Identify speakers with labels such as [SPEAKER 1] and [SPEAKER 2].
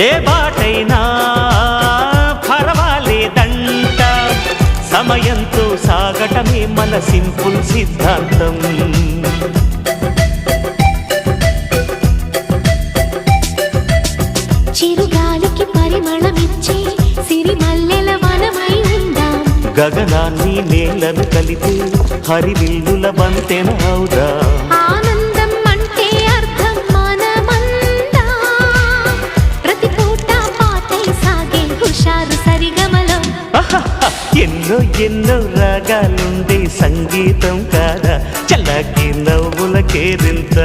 [SPEAKER 1] ఏ బాటైనా పర్వాలేదంట, సమయంతో సాగటమే మన సింపుల్ సిద్ధాంతం.
[SPEAKER 2] చిరుగాలికి పరిమళమిచ్చే సిరిమల్లెల వనమై ఉందాం,
[SPEAKER 1] గగనాన్ని నేలను కలిపే హరివిల్లుల బంతెన అవుదాం.
[SPEAKER 2] ఆనందం అంటే అర్థం మనమందా, ప్రతి పూట పాటై సాగే హుషారు సరిగమలో.
[SPEAKER 1] ఎన్నో ఎన్నో రాగాలుండే సంగీతం కాదా, చల్లకి నవ్వుల కేరింత.